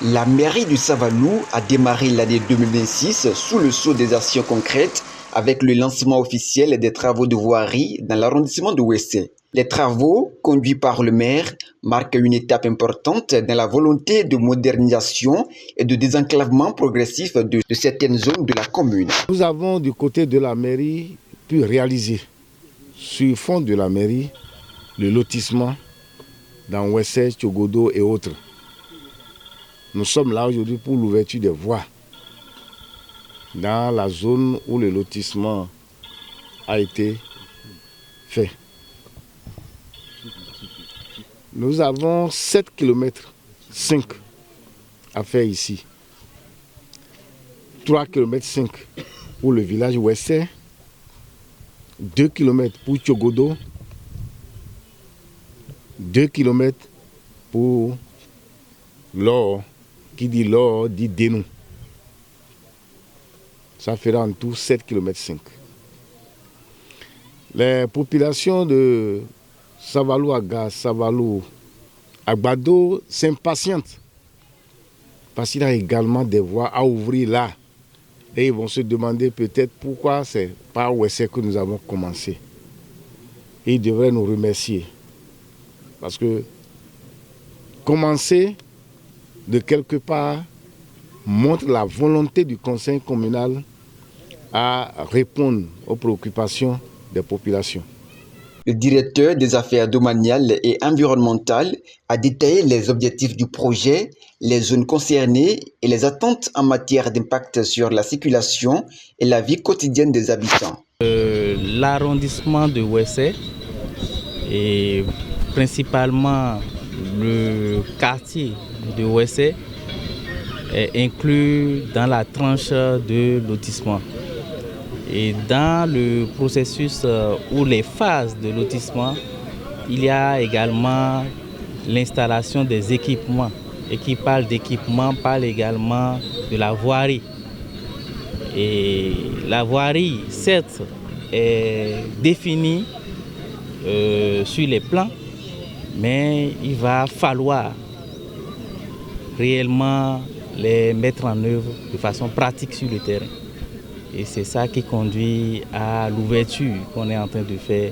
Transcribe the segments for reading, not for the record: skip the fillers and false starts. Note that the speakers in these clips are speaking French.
La mairie du Savalou a démarré l'année 2026 sous le sceau des actions concrètes avec le lancement officiel des travaux de voirie dans l'arrondissement de Ouessé. Les travaux, conduits par le maire, marquent une étape importante dans la volonté de modernisation et de désenclavement progressif de certaines zones de la commune. Nous avons du côté de la mairie pu réaliser, sur fond de la mairie, le lotissement dans Ouessé, Tchogodo et autres. Nous sommes là aujourd'hui pour l'ouverture des voies dans la zone où le lotissement a été fait. Nous avons 7 km 5 à faire ici. 3 km 5 pour le village Ouessé, 2 km pour Tchogodo, 2 km pour l'or. Qui dit l'or dit Dénou. Ça fera en tout 7 km 5. Les populations de Savalou-Aga, Savalou-Agbado s'impatientent parce qu'il y a également des voies à ouvrir là. Et ils vont se demander peut-être pourquoi c'est par Ouessé que nous avons commencé. Et ils devraient nous remercier. Parce que commencer de quelque part montre la volonté du conseil communal à répondre aux préoccupations des populations. Le directeur des affaires domaniales et environnementales a détaillé les objectifs du projet, les zones concernées et les attentes en matière d'impact sur la circulation et la vie quotidienne des habitants. L'arrondissement de Ouessé et principalement le quartier de Ouessé est inclus dans la tranche de lotissement. Et dans le processus ou les phases de lotissement, il y a également l'installation des équipements. Et qui parle d'équipement parle également de la voirie. Et la voirie, certes, est définie sur les plans, mais il va falloir réellement les mettre en œuvre de façon pratique sur le terrain. Et c'est ça qui conduit à l'ouverture qu'on est en train de faire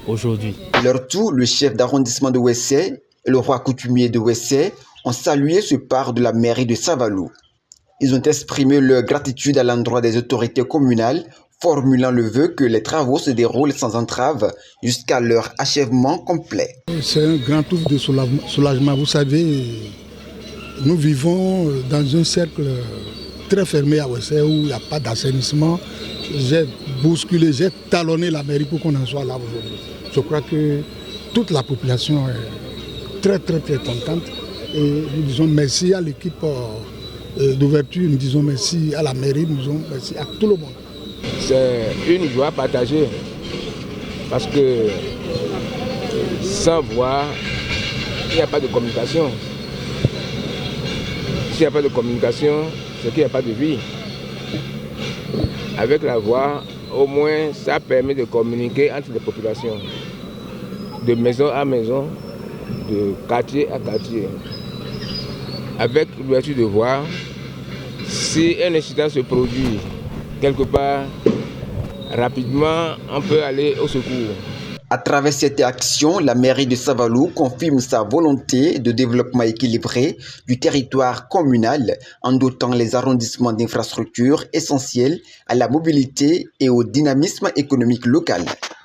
aujourd'hui. À leur tour, le chef d'arrondissement de Ouessé et le roi coutumier de Ouessé ont salué ce part de la mairie de Savalou. Ils ont exprimé leur gratitude à l'endroit des autorités communales, formulant le vœu que les travaux se déroulent sans entrave jusqu'à leur achèvement complet. C'est un grand ouf de soulagement. Vous savez, nous vivons dans un cercle très fermé à Ouessé où il n'y a pas d'assainissement. J'ai bousculé, j'ai talonné la mairie pour qu'on en soit là aujourd'hui. Je crois que toute la population est très contente. Et nous disons merci à l'équipe d'ouverture, nous disons merci à la mairie, nous disons merci à tout le monde. C'est une joie partagée parce que sans voix, il n'y a pas de communication. S'il n'y a pas de communication, c'est qu'il n'y a pas de vie. Avec la voix, au moins, ça permet de communiquer entre les populations, de maison à maison, de quartier à quartier. Avec l'ouverture de voix, si un incident se produit quelque part, rapidement, on peut aller au secours. À travers cette action, la mairie de Savalou confirme sa volonté de développement équilibré du territoire communal en dotant les arrondissements d'infrastructures essentielles à la mobilité et au dynamisme économique local.